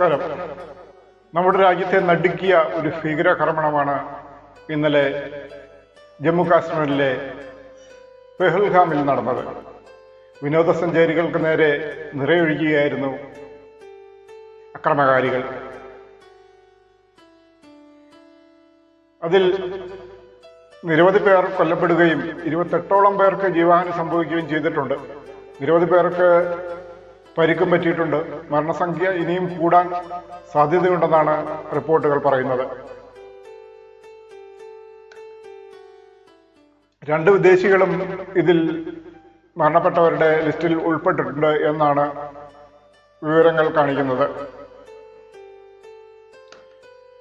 നമസ്കാരം. നമ്മുടെ രാജ്യത്തെ നടുക്കിയ ഒരു ഭീകരാക്രമണമാണ് ഇന്നലെ ജമ്മു കാശ്മീരിലെ പെഹൽഗാമിൽ നടന്നത്. വിനോദസഞ്ചാരികൾക്ക് നേരെ നിറയൊഴുകിയായിരുന്നു അക്രമകാരികൾ. അതിൽ നിരവധി പേർ കൊല്ലപ്പെടുകയും 28ഓളം പേർക്ക് ജീവഹാനി സംഭവിക്കുകയും ചെയ്തിട്ടുണ്ട്. നിരവധി പേർക്ക് പരിക്കും പറ്റിയിട്ടുണ്ട്. മരണസംഖ്യ ഇനിയും കൂടാൻ സാധ്യതയുണ്ടെന്നാണ് റിപ്പോർട്ടുകൾ പറയുന്നത്. 2 വിദേശികളും ഇതിൽ മരണപ്പെട്ടവരുടെ ലിസ്റ്റിൽ ഉൾപ്പെട്ടിട്ടുണ്ട് എന്നാണ് വിവരങ്ങൾ കാണിക്കുന്നത്.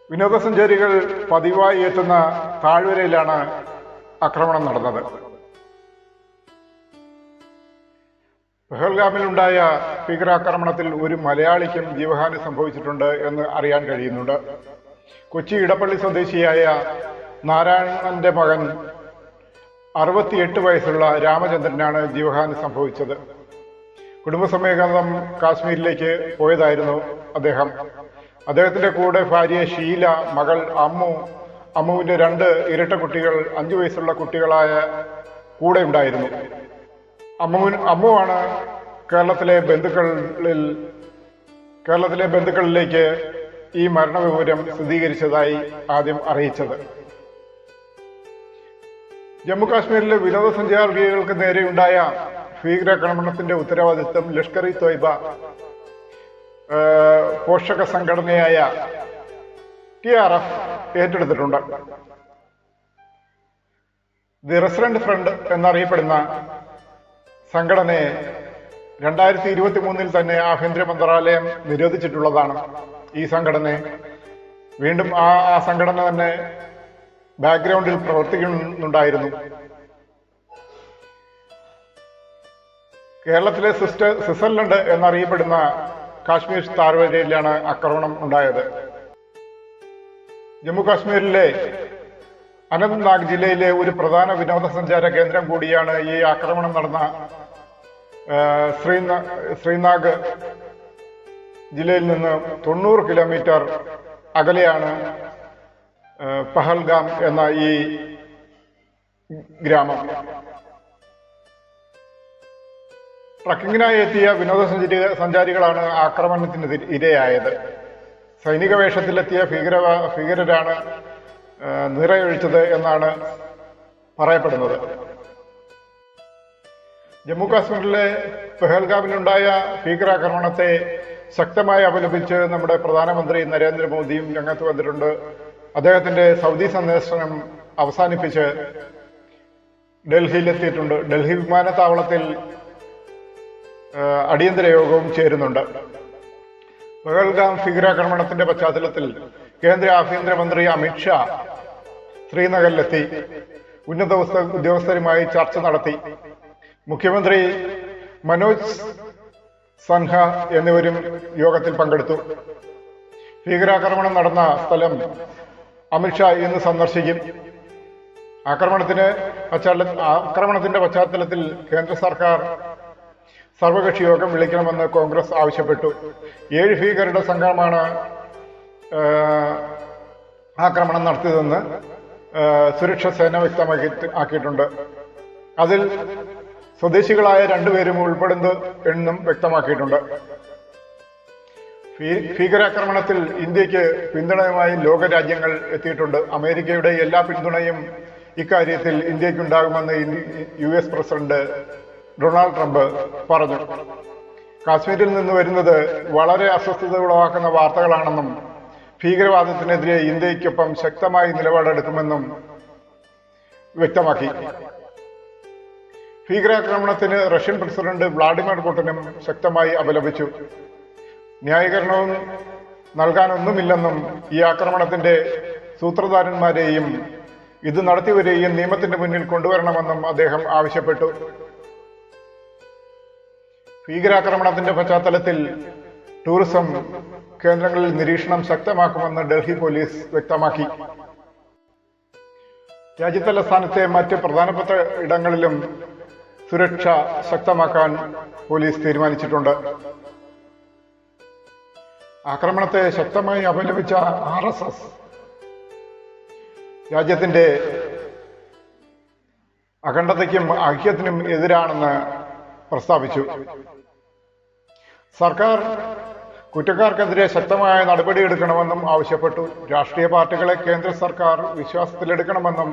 വിനോദസഞ്ചാരികൾ പതിവായി എത്തുന്ന താഴ്വരയിലാണ് ആക്രമണം നടന്നത്. പെഹൽഗാമിലുണ്ടായ ഭീകരാക്രമണത്തിൽ ഒരു മലയാളിക്കും ജീവഹാനി സംഭവിച്ചിട്ടുണ്ട് എന്ന് അറിയാൻ കഴിയുന്നുണ്ട്. കൊച്ചി ഇടപ്പള്ളി സ്വദേശിയായ നാരായണന്റെ മകൻ 68 വയസ്സുള്ള രാമചന്ദ്രനാണ് ജീവഹാനി സംഭവിച്ചത്. കുടുംബസമേതം കാശ്മീരിലേക്ക് പോയതായിരുന്നു അദ്ദേഹം. അദ്ദേഹത്തിന്റെ കൂടെ ഭാര്യ ഷീല, മകൾ അമ്മു, അമ്മുവിന്റെ 2 ഇരട്ട കുട്ടികൾ, 5 വയസ്സുള്ള കുട്ടികളായ കൂടെ ഉണ്ടായിരുന്നു. അമ്മുവാണ് കേരളത്തിലെ ബന്ധുക്കളിലേക്ക് ഈ മരണവിവരം സ്ഥിരീകരിച്ചതായി ആദ്യം അറിയിച്ചത്. ജമ്മു കാശ്മീരിലെ വിനോദസഞ്ചാരികൾക്ക് നേരെയുണ്ടായ ഭീകരാക്രമണത്തിന്റെ ഉത്തരവാദിത്വം ലഷ്കർ ഇ തോയ്ബ പോഷക സംഘടനയായ TRF ഏറ്റെടുത്തിട്ടുണ്ട്. ദി റെസിഡന്റ് ഫ്രണ്ട് എന്നറിയപ്പെടുന്ന സംഘടനയെ 2023 തന്നെ ആഭ്യന്തര മന്ത്രാലയം നിരോധിച്ചിട്ടുള്ളതാണ്. ഈ സംഘടനയെ വീണ്ടും ആ സംഘടന തന്നെ ബാക്ക്ഗ്രൗണ്ടിൽ പ്രവർത്തിക്കുന്നുണ്ടായിരുന്നു. കേരളത്തിലെ സ്വിറ്റ്സർലൻഡ് എന്നറിയപ്പെടുന്ന കാശ്മീർ താഴ്വരയിലാണ് ആക്രമണം ഉണ്ടായത്. ജമ്മു കാശ്മീരിലെ അനന്ത്നാഗ് ജില്ലയിലെ ഒരു പ്രധാന വിനോദസഞ്ചാര കേന്ദ്രം കൂടിയാണ് ഈ ആക്രമണം നടന്ന ശ്രീനാഗ് ജില്ലയിൽ നിന്ന് 90 കിലോമീറ്റർ അകലെയാണ് പഹൽഗാം എന്ന ഈ ഗ്രാമം. ട്രക്കിങ്ങിനായി എത്തിയ വിനോദസഞ്ചാരികളാണ് ആക്രമണത്തിന് ഇരയായത്. സൈനിക വേഷത്തിലെത്തിയ ഭീകരരാണ് നിറയൊഴിച്ചത് എന്നാണ് പറയപ്പെടുന്നത്. ജമ്മു കാശ്മീരിലെ പെഹൽഗാമിലുണ്ടായ ഭീകരാക്രമണത്തെ ശക്തമായി അപലപിച്ച് നമ്മുടെ പ്രധാനമന്ത്രി നരേന്ദ്രമോദിയും രംഗത്ത് വന്നിട്ടുണ്ട്. അദ്ദേഹത്തിന്റെ സൗദി സന്ദർശനം അവസാനിപ്പിച്ച് ഡൽഹിയിലെത്തിയിട്ടുണ്ട്. ഡൽഹി വിമാനത്താവളത്തിൽ അടിയന്തര യോഗവും ചേരുന്നുണ്ട്. പെഹൽഗാം ഭീകരാക്രമണത്തിന്റെ പശ്ചാത്തലത്തിൽ കേന്ദ്ര ആഭ്യന്തരമന്ത്രി അമിത്ഷാ ശ്രീനഗറിലെത്തി ഉന്നത ഉദ്യോഗസ്ഥരുമായി ചർച്ച നടത്തി. മുഖ്യമന്ത്രി മനോജ് സൻഹ എന്നിവരും യോഗത്തിൽ പങ്കെടുത്തു. ഭീകരാക്രമണം നടന്ന സ്ഥലം അമിത്ഷാ ഇന്ന് സന്ദർശിക്കും. ആക്രമണത്തിന്റെ പശ്ചാത്തലത്തിൽ കേന്ദ്ര സർക്കാർ സർവകക്ഷി യോഗം വിളിക്കണമെന്ന് കോൺഗ്രസ് ആവശ്യപ്പെട്ടു. 7 ഭീകരരുടെ സംഘമാണ് ആക്രമണം നടത്തിയതെന്ന് സുരക്ഷാ സേന വ്യക്തമാക്കിയിട്ടുണ്ട്. അതിൽ സ്വദേശികളായ 2 പേരും ഉൾപ്പെടുന്നു എന്നും വ്യക്തമാക്കിയിട്ടുണ്ട്. ഭീകരാക്രമണത്തിൽ ഇന്ത്യക്ക് പിന്തുണയുമായി ലോകരാജ്യങ്ങൾ എത്തിയിട്ടുണ്ട്. അമേരിക്കയുടെ എല്ലാ പിന്തുണയും ഇക്കാര്യത്തിൽ ഇന്ത്യക്കുണ്ടാകുമെന്ന് US പ്രസിഡന്റ് ഡൊണാൾഡ് ട്രംപ് പറഞ്ഞു. കാശ്മീരിൽ നിന്ന് വരുന്നത് വളരെ അസ്വസ്ഥത ഉളവാക്കുന്ന വാർത്തകളാണെന്നും ഭീകരവാദത്തിനെതിരെ ഇന്ത്യക്കൊപ്പം ശക്തമായി നിലപാടെടുക്കുമെന്നും വ്യക്തമാക്കി. ഭീകരാക്രമണത്തിന് റഷ്യൻ പ്രസിഡന്റ് വ്ളാഡിമിർ പുടിനും ശക്തമായി അപലപിച്ചു. ന്യായീകരണവും നൽകാനൊന്നുമില്ലെന്നും ഈ ആക്രമണത്തിന്റെ സൂത്രധാരന്മാരെയും ഇത് നടത്തിയവരെയും നിയമത്തിന്റെ മുന്നിൽ കൊണ്ടുവരണമെന്നും അദ്ദേഹം ആവശ്യപ്പെട്ടു. ഭീകരാക്രമണത്തിന്റെ പശ്ചാത്തലത്തിൽ ടൂറിസം കേന്ദ്രങ്ങളിൽ നിരീക്ഷണം ശക്തമാക്കുമെന്ന് ഡൽഹി പോലീസ് വ്യക്തമാക്കി. രാജ്യതലസ്ഥാനത്തെ മറ്റ് പ്രധാനപ്പെട്ട ഇടങ്ങളിലും സുരക്ഷ ശക്തമാക്കാൻ പോലീസ് തീരുമാനിച്ചിട്ടുണ്ട്. ആക്രമണത്തെ ശക്തമായി അപലപിച്ച RSS രാജ്യത്തിന്റെ അഖണ്ഡതയ്ക്കും ഐക്യത്തിനും എതിരാണെന്ന് പ്രസ്താവിച്ചു. സർക്കാർ കുറ്റക്കാർക്കെതിരെ ശക്തമായ നടപടിയെടുക്കണമെന്നും ആവശ്യപ്പെട്ടു. രാഷ്ട്രീയ പാർട്ടികളെ കേന്ദ്ര സർക്കാർ വിശ്വാസത്തിലെടുക്കണമെന്നും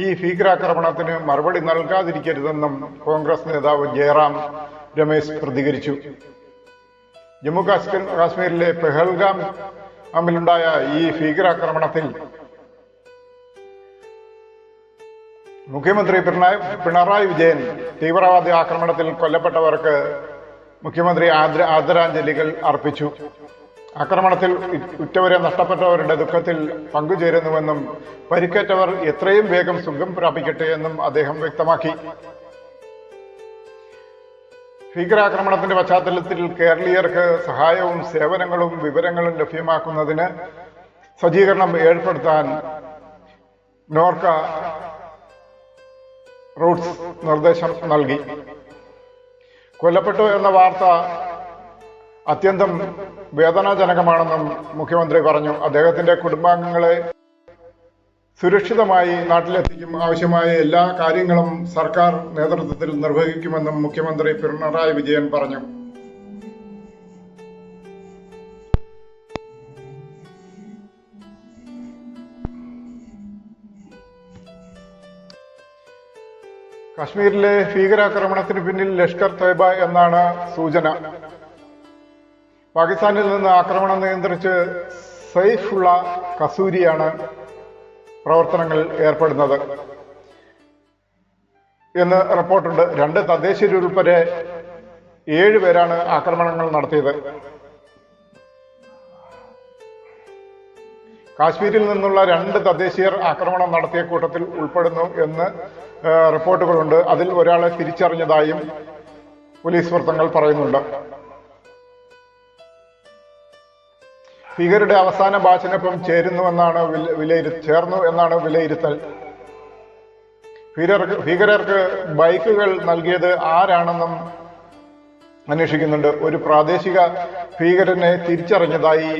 ഈ ഭീകരാക്രമണത്തിന് മറുപടി നൽകാതിരിക്കരുതെന്നും കോൺഗ്രസ് നേതാവ് ജയറാം രമേശ് പ്രതികരിച്ചു. ജമ്മു കാശ്മീരിലെ പെഹൽഗാമിലുണ്ടായ ഈ ഭീകരാക്രമണത്തിൽ മുഖ്യമന്ത്രി പിണറായി വിജയൻ തീവ്രവാദി ആക്രമണത്തിൽ കൊല്ലപ്പെട്ടവർക്ക് മുഖ്യമന്ത്രി ആദരാഞ്ജലികൾ അർപ്പിച്ചു. ആക്രമണത്തിൽ ഉറ്റവരെ നഷ്ടപ്പെട്ടവരുടെ ദുഃഖത്തിൽ പങ്കുചേരുന്നുവെന്നും പരിക്കേറ്റവർ എത്രയും വേഗം സുഖം പ്രാപിക്കട്ടെ എന്നും അദ്ദേഹം വ്യക്തമാക്കി. ഭീകരാക്രമണത്തിന്റെ പശ്ചാത്തലത്തിൽ കേരളീയർക്ക് സഹായവും സേവനങ്ങളും വിവരങ്ങളും ലഭ്യമാക്കുന്നതിന് സജ്ജീകരണം ഏർപ്പെടുത്താൻ നോർക്ക റൂട്ട്സ് നിർദ്ദേശം നൽകി. കൊല്ലപ്പെട്ടു എന്ന വാർത്ത അത്യന്തം വേദനാജനകമാണെന്നും മുഖ്യമന്ത്രി പറഞ്ഞു. അദ്ദേഹത്തിന്റെ കുടുംബാംഗങ്ങളെ സുരക്ഷിതമായി നാട്ടിലെത്തിക്കും ആവശ്യമായ എല്ലാ കാര്യങ്ങളും സർക്കാർ നേതൃത്വത്തിൽ നിർവഹിക്കുമെന്നും മുഖ്യമന്ത്രി പിണറായി വിജയൻ പറഞ്ഞു. കശ്മീരിലെ ഭീകരാക്രമണത്തിന് പിന്നിൽ ലഷ്കർ തോയ്ബ എന്നാണ് സൂചന. പാകിസ്ഥാനിൽ നിന്ന് ആക്രമണം നിയന്ത്രിച്ച് സൈഫുള്ള കസൂരിയാണ് പ്രവർത്തനങ്ങൾ ഏർപ്പെടുന്നത് എന്ന് റിപ്പോർട്ടുണ്ട്. 2 തദ്ദേശീയരുൾപ്പെടെ 7 പേരാണ് ആക്രമണങ്ങൾ നടത്തിയത്. കാശ്മീരിൽ നിന്നുള്ള 2 തദ്ദേശീയർ ആക്രമണം നടത്തിയ കൂട്ടത്തിൽ ഉൾപ്പെടുന്നു എന്ന് റിപ്പോർട്ടുകളുണ്ട്. അതിൽ ഒരാളെ തിരിച്ചറിഞ്ഞതായും പോലീസ് വൃത്തങ്ങൾ പറയുന്നുണ്ട്. ഭീകരരുടെ അവസാന ബാച്ചിനൊപ്പം ചേർന്നു എന്നാണ് വിലയിരുത്തൽ. ഭീകരർക്ക് ബൈക്കുകൾ നൽകിയത് ആരാണെന്നും അന്വേഷിക്കുന്നുണ്ട്. ഒരു പ്രാദേശിക ഭീകരനെ തിരിച്ചറിഞ്ഞതായി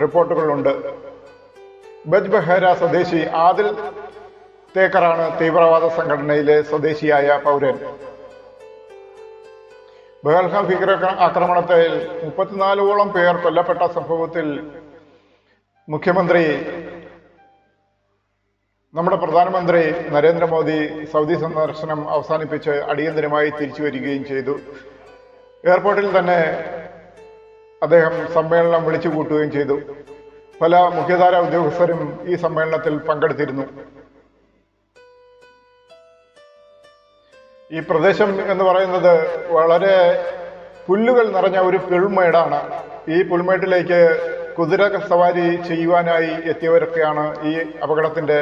റിപ്പോർട്ടുകളുണ്ട്. ബജ്ബഹേര സ്വദേശി ആദിൽ തേക്കറാണ് തീവ്രവാദ സംഘടനയിലെ സ്വദേശിയായ പൗരൻ. ബഹൽഗാം ഭീകര ആക്രമണത്തിൽ 34ഓളം പേർ കൊല്ലപ്പെട്ട സംഭവത്തിൽ നമ്മുടെ പ്രധാനമന്ത്രി നരേന്ദ്രമോദി സൗദി സന്ദർശനം അവസാനിപ്പിച്ച് അടിയന്തരമായി തിരിച്ചു വരികയും ചെയ്തു. എയർപോർട്ടിൽ തന്നെ അദ്ദേഹം സമ്മേളനം വിളിച്ചു കൂട്ടുകയും ചെയ്തു. പല മുഖ്യധാര ഉദ്യോഗസ്ഥരും ഈ സമ്മേളനത്തിൽ പങ്കെടുത്തിരുന്നു. ഈ പ്രദേശം എന്ന് പറയുന്നത് വളരെ പുല്ലുകൾ നിറഞ്ഞ ഒരു പുൽമേടാണ്. ഈ പുൽമേട്ടിലേക്ക് കുതിര സവാരി ചെയ്യുവാനായി എത്തിയവരൊക്കെയാണ് ഈ അപകടത്തിന്റെ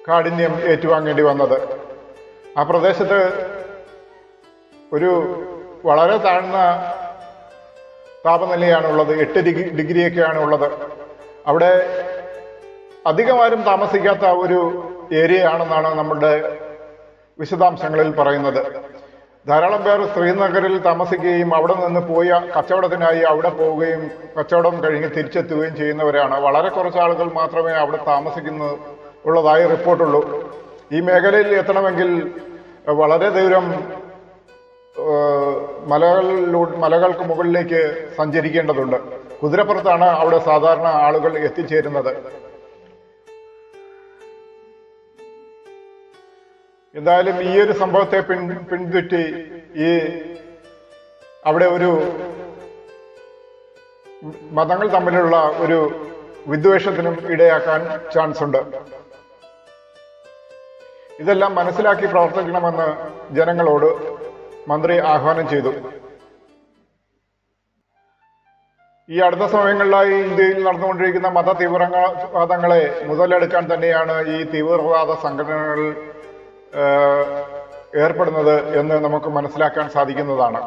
കാഠിന്യം ഏറ്റുവാങ്ങേണ്ടി വന്നത്. ആ പ്രദേശത്ത് ഒരു വളരെ താഴ്ന്ന താപനിലയാണുള്ളത്. 8 ഡിഗ്രിയൊക്കെയാണ് ഉള്ളത്. അവിടെ അധികമാരും താമസിക്കാത്ത ഒരു ഏരിയയാണെന്നാണ് നമ്മുടെ വിശദാംശങ്ങളിൽ പറയുന്നത്. ധാരാളം പേർ ശ്രീനഗറിൽ താമസിക്കുകയും അവിടെ നിന്ന് പോയ കച്ചവടത്തിനായി അവിടെ പോവുകയും കച്ചവടം കഴിഞ്ഞ് തിരിച്ചെത്തുകയും ചെയ്യുന്നവരാണ്. വളരെ കുറച്ച് ആളുകൾ മാത്രമേ അവിടെ ഉള്ളതായി റിപ്പോർട്ടുള്ളൂ. ഈ മേഖലയിൽ എത്തണമെങ്കിൽ വളരെ ദൂരം മലകൾക്ക് മുകളിലേക്ക് സഞ്ചരിക്കേണ്ടതുണ്ട്. കുതിരപ്പുറത്താണ് അവിടെ സാധാരണ ആളുകൾ എത്തിച്ചേരുന്നത്. എന്തായാലും ഈ ഒരു സംഭവത്തെ പിൻപറ്റി അവിടെ ഒരു മതങ്ങൾ തമ്മിലുള്ള ഒരു വിദ്വേഷത്തിനും ഇടയാക്കാൻ ചാൻസ് ഉണ്ട്. ഇതെല്ലാം മനസ്സിലാക്കി പ്രവർത്തിക്കണമെന്ന് ജനങ്ങളോട് മന്ത്രി ആഹ്വാനം ചെയ്തു. ഈ അടുത്ത സമയങ്ങളിലായി ഇന്ത്യയിൽ നടന്നുകൊണ്ടിരിക്കുന്ന മത തീവ്രവാദങ്ങളെ മുതലെടുക്കാൻ തന്നെയാണ് ഈ തീവ്രവാദ സംഘടനകൾ ഏർപ്പെടുന്നത് എന്ന് നമുക്ക് മനസ്സിലാക്കാൻ സാധിക്കുന്നതാണ്.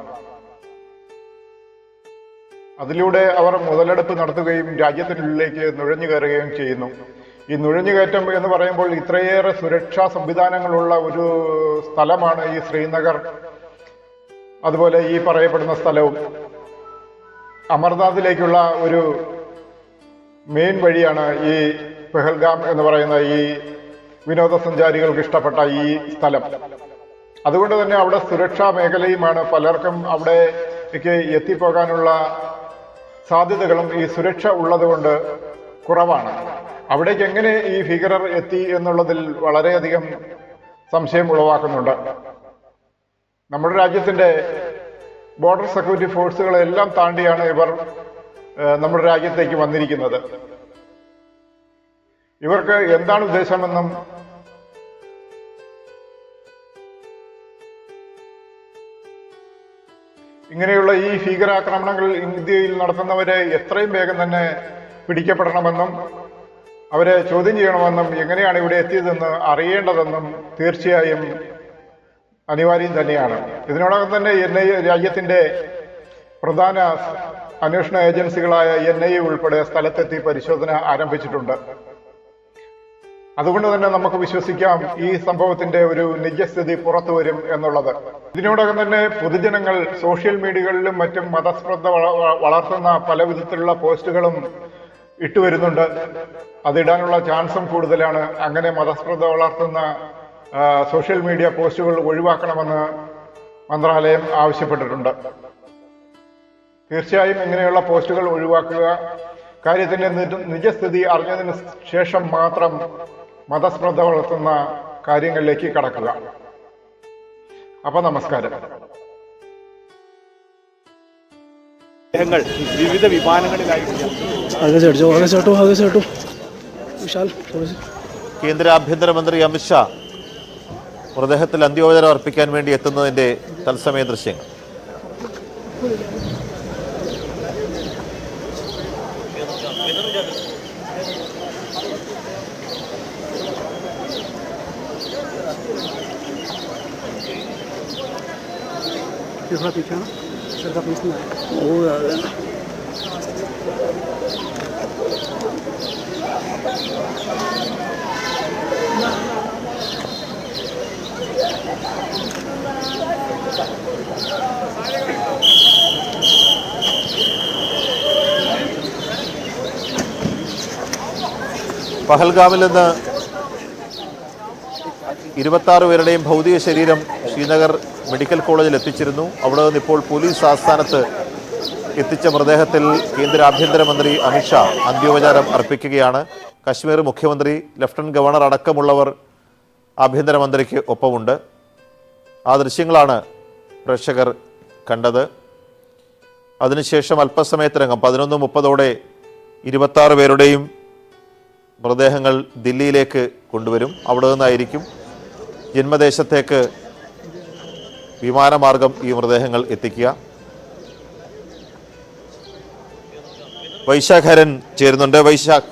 അതിലൂടെ അവർ മുതലെടുപ്പ് നടത്തുകയും രാജ്യത്തിനുള്ളിലേക്ക് നുഴഞ്ഞു കയറുകയും ചെയ്യുന്നു. ഈ നുഴഞ്ഞുകയറ്റം എന്ന് പറയുമ്പോൾ ഇത്രയേറെ സുരക്ഷാ സംവിധാനങ്ങളുള്ള ഒരു സ്ഥലമാണ് ഈ ശ്രീനഗർ. അതുപോലെ ഈ പറയപ്പെടുന്ന സ്ഥലവും അമർനാഥിലേക്കുള്ള ഒരു മെയിൻ വഴിയാണ് ഈ പെഹൽഗാം എന്ന് പറയുന്ന ഈ വിനോദസഞ്ചാരികൾക്ക് ഇഷ്ടപ്പെട്ട ഈ സ്ഥലം. അതുകൊണ്ട് തന്നെ അവിടെ സുരക്ഷാ മേഖലയുമാണ്. പലർക്കും അവിടേക്ക് എത്തിപ്പോകാനുള്ള സാധ്യതകളും ഈ സുരക്ഷ ഉള്ളതുകൊണ്ട് കുറവാണ്. അവിടേക്ക് എങ്ങനെ ഈ ഭീകരർ എത്തി എന്നുള്ളതിൽ വളരെയധികം സംശയം ഉളവാക്കുന്നുണ്ട്. നമ്മുടെ രാജ്യത്തിന്റെ ബോർഡർ സെക്യൂരിറ്റി ഫോഴ്സുകളെല്ലാം താണ്ടിയാണ് ഇവർ നമ്മുടെ രാജ്യത്തേക്ക് വന്നിരിക്കുന്നത്. ഇവർക്ക് എന്താണ് ഉദ്ദേശമെന്നും ഇങ്ങനെയുള്ള ഈ ഭീകരാക്രമണങ്ങൾ ഇന്ത്യയിൽ നടത്തുന്നവരെ എത്രയും വേഗം തന്നെ പിടിക്കപ്പെടണമെന്നും അവരെ ചോദ്യം ചെയ്യണമെന്നും എങ്ങനെയാണ് ഇവിടെ എത്തിയതെന്ന് അറിയേണ്ടതെന്നും തീർച്ചയായും അനിവാര്യം തന്നെയാണ്. ഇതിനോടകം തന്നെ രാജ്യത്തിന്റെ പ്രധാന അന്വേഷണ ഏജൻസികളായ NIA ഉൾപ്പെടെ സ്ഥലത്തെത്തി പരിശോധന ആരംഭിച്ചിട്ടുണ്ട്. അതുകൊണ്ട് തന്നെ നമുക്ക് വിശ്വസിക്കാം ഈ സംഭവത്തിന്റെ ഒരു നിജസ്ഥിതി പുറത്തു വരും എന്നുള്ളത്. ഇതിനോടകം തന്നെ പൊതുജനങ്ങൾ സോഷ്യൽ മീഡിയകളിലും മറ്റും മതസ്പർദ്ധ വളർത്തുന്ന പല വിധത്തിലുള്ള പോസ്റ്റുകളും ഇട്ടുവരുന്നുണ്ട്. അതിടാനുള്ള ചാൻസും കൂടുതലാണ്. അങ്ങനെ മതസ്പർദ്ധ വളർത്തുന്ന സോഷ്യൽ മീഡിയ പോസ്റ്റുകൾ ഒഴിവാക്കണമെന്ന് മന്ത്രാലയം ആവശ്യപ്പെട്ടിട്ടുണ്ട്. തീർച്ചയായും ഇങ്ങനെയുള്ള പോസ്റ്റുകൾ ഒഴിവാക്കുക. കാര്യത്തിന്റെ നിജസ്ഥിതി അറിഞ്ഞതിന് ശേഷം മാത്രം മതസ്പർദ്ധ വളർത്തുന്ന കാര്യങ്ങളിലേക്ക് കടക്കുക. അപ്പൊ നമസ്കാരം. വിവിധ വിമാനങ്ങളിലായി കേന്ദ്ര ആഭ്യന്തരമന്ത്രി അമിത്ഷാ മൃതദേഹത്തിൽ അന്ത്യോപചാരം അർപ്പിക്കാൻ വേണ്ടി എത്തുന്നതിന്റെ തത്സമയ ദൃശ്യങ്ങൾ. പഹൽഗാമിൽ നിന്ന് 26 പേരുടെയും ഭൗതിക ശരീരം ശ്രീനഗർ മെഡിക്കൽ കോളേജിൽ എത്തിച്ചിരുന്നു. അവിടെ നിന്ന് ഇപ്പോൾ പോലീസ് ആസ്ഥാനത്ത് എത്തിച്ച മൃതദേഹത്തിൽ കേന്ദ്ര ആഭ്യന്തരമന്ത്രി അമിത്ഷാ അന്ത്യോപചാരം അർപ്പിക്കുകയാണ്. കശ്മീർ മുഖ്യമന്ത്രി, ലഫ്റ്റനന്റ് ഗവർണർ അടക്കമുള്ളവർ ആഭ്യന്തരമന്ത്രിക്ക് ഒപ്പമുണ്ട്. ആ ദൃശ്യങ്ങളാണ് പ്രേക്ഷകർ കണ്ടത്. അതിനുശേഷം അല്പസമയത്തിനകം 11:30 26 പേരുടെയും മൃതദേഹങ്ങൾ ദില്ലിയിലേക്ക് കൊണ്ടുവരും. അവിടെ നിന്നായിരിക്കും ജന്മദേശത്തേക്ക് വിമാനമാർഗം ഈ മൃതദേഹങ്ങൾ എത്തിക്കുക. വൈശാഖ് ഹരൻ ചേരുന്നുണ്ട്. വൈശാഖ്,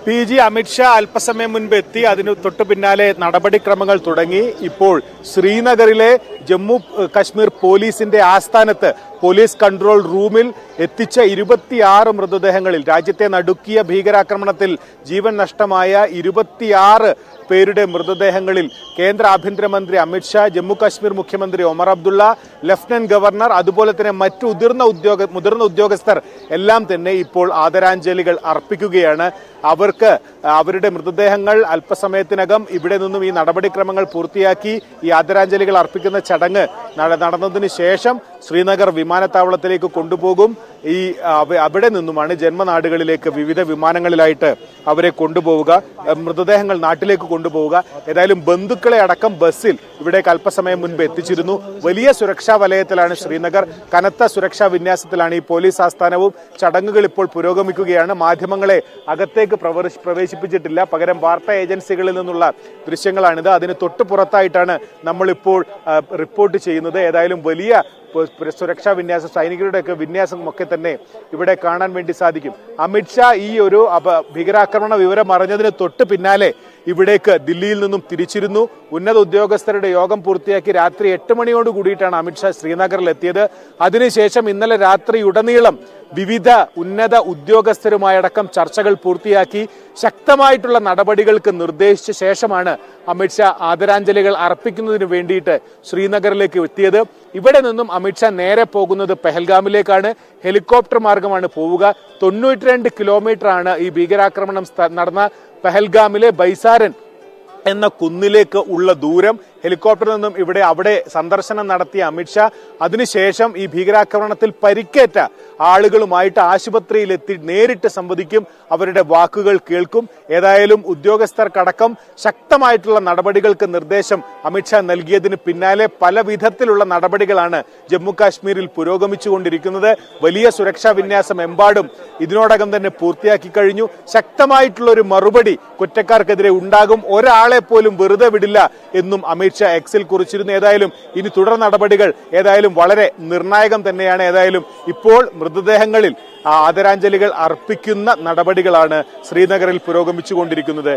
PG അമിത്ഷാ അല്പസമയം മുൻപ് എത്തി. അതിന് തൊട്ടു പിന്നാലെ നടപടിക്രമങ്ങൾ തുടങ്ങി. ഇപ്പോൾ ശ്രീനഗറിലെ ജമ്മു കശ്മീർ പോലീസിന്റെ ആസ്ഥാനത്ത് പോലീസ് കൺട്രോൾ റൂമിൽ എത്തിച്ച 26 മൃതദേഹങ്ങളിൽ രാജ്യത്തെ നടുക്കിയ ഭീകരാക്രമണത്തിൽ ജീവൻ നഷ്ടമായ 26 പേരുടെ മൃതദേഹങ്ങളിൽ കേന്ദ്ര ആഭ്യന്തരമന്ത്രി അമിത്ഷാ, ജമ്മു കാശ്മീർ മുഖ്യമന്ത്രി ഒമർ അബ്ദുള്ള, ലഫ്റ്റനന്റ് ഗവർണർ, അതുപോലെ തന്നെ മറ്റു മുതിർന്ന ഉദ്യോഗസ്ഥർ എല്ലാം തന്നെ ഇപ്പോൾ ആദരാഞ്ജലികൾ അർപ്പിക്കുകയാണ്. അവർക്ക് അവരുടെ മൃതദേഹങ്ങൾ അല്പസമയത്തിനകം ഇവിടെ നിന്നും ഈ നടപടിക്രമങ്ങൾ പൂർത്തിയാക്കി ഈ ആദരാഞ്ജലികൾ അർപ്പിക്കുന്ന ചടങ്ങ് നടന്നതിന് ശേഷം ശ്രീനഗർ വിമാനത്താവളത്തിലേക്ക് കൊണ്ടുപോകും. അവിടെ നിന്നുമാണ് ജന്മനാടുകളിലേക്ക് വിവിധ വിമാനങ്ങളിലായിട്ട് അവരെ കൊണ്ടുപോവുക, മൃതദേഹങ്ങൾ നാട്ടിലേക്ക് കൊണ്ടുപോവുക. ഏതായാലും ബന്ധുക്കളെ അടക്കം ബസ്സിൽ ഇവിടേക്ക് അല്പസമയം മുൻപ് എത്തിച്ചിരുന്നു. വലിയ സുരക്ഷാ വലയത്തിലാണ് ശ്രീനഗർ. കനത്ത സുരക്ഷാ വിന്യാസത്തിലാണ് ഈ പോലീസ് ആസ്ഥാനവും. ചടങ്ങുകൾ ഇപ്പോൾ പുരോഗമിക്കുകയാണ്. മാധ്യമങ്ങളെ അകത്തേക്ക് പ്രവേശിപ്പിച്ചിട്ടില്ല. പകരം വാർത്താ ഏജൻസികളിൽ നിന്നുള്ള ദൃശ്യങ്ങളാണിത്. അതിന് തൊട്ടു പുറത്തായിട്ടാണ് നമ്മളിപ്പോൾ റിപ്പോർട്ട് ചെയ്യുന്നത്. ഏതായാലും വലിയ സുരക്ഷാ വിന്യാസം, സൈനികരുടെയൊക്കെ വിന്യാസം ഒക്കെ തന്നെ ഇവിടെ കാണാൻ വേണ്ടി സാധിക്കും. അമിത്ഷാ ഈ ഒരു ഭീകരാക്രമണ വിവരം അറിഞ്ഞതിന് തൊട്ട് പിന്നാലെ ഇവിടേക്ക് ദില്ലിയിൽ നിന്നും തിരിച്ചിരുന്നു. ഉന്നത ഉദ്യോഗസ്ഥരുടെ യോഗം പൂർത്തിയാക്കി രാത്രി 8 മണിയോട് കൂടിയിട്ടാണ് അമിത്ഷാ ശ്രീനഗറിൽ എത്തിയത്. അതിനുശേഷം ഇന്നലെ രാത്രിയുടനീളം വിവിധ ഉന്നത ഉദ്യോഗസ്ഥരുമായടക്കം ചർച്ചകൾ പൂർത്തിയാക്കി ശക്തമായിട്ടുള്ള നടപടികൾക്ക് നിർദ്ദേശിച്ച ശേഷമാണ് അമിത്ഷാ ആദരാഞ്ജലികൾ അർപ്പിക്കുന്നതിന് വേണ്ടിയിട്ട് ശ്രീനഗറിലേക്ക് എത്തിയത്. ഇവിടെ നിന്നും അമിത്ഷാ നേരെ പോകുന്നത് പെഹൽഗാമിലേക്കാണ്. ഹെലികോപ്റ്റർ മാർഗമാണ് പോവുക. 92 കിലോമീറ്റർ ആണ് ഈ ഭീകരാക്രമണം നടന്ന പെഹൽഗാമിലെ ബൈസാരൻ എന്ന കുന്നിലേക്ക് ഉള്ള ദൂരം. ഹെലികോപ്റ്ററിൽ നിന്നും അവിടെ സന്ദർശനം നടത്തിയ അമിത്ഷാ അതിനുശേഷം ഈ ഭീകരാക്രമണത്തിൽ പരിക്കേറ്റ ആളുകളുമായിട്ട് ആശുപത്രിയിലെത്തി നേരിട്ട് സംവദിക്കും, അവരുടെ വാക്കുകൾ കേൾക്കും. ഏതായാലും ഉദ്യോഗസ്ഥർക്കടക്കം ശക്തമായിട്ടുള്ള നടപടികൾക്ക് നിർദ്ദേശം അമിത്ഷാ നൽകിയതിന് പിന്നാലെ പല വിധത്തിലുള്ള നടപടികളാണ് ജമ്മു കാശ്മീരിൽ പുരോഗമിച്ചുകൊണ്ടിരിക്കുന്നത്. വലിയ സുരക്ഷാ വിന്യാസം എമ്പാടും ഇതിനോടകം തന്നെ പൂർത്തിയാക്കി കഴിഞ്ഞു. ശക്തമായിട്ടുള്ള ഒരു മറുപടി കുറ്റക്കാർക്കെതിരെ ഉണ്ടാകും, ഒരാളെ പോലും വെറുതെ വിടില്ല എന്നും അമിത്ഷാ എക്സിൽ കുറിച്ചിരുന്നു. ഏതായാലും ഇനി തുടർ നടപടികൾ ഏതായാലും വളരെ നിർണായകം തന്നെയാണ്. ഏതായാലും ഇപ്പോൾ മൃതദേഹങ്ങളിൽ ആദരാഞ്ജലികൾ അർപ്പിക്കുന്ന നടപടികളാണ് ശ്രീനഗറിൽ പുരോഗമിച്ചുകൊണ്ടിരിക്കുന്നത്.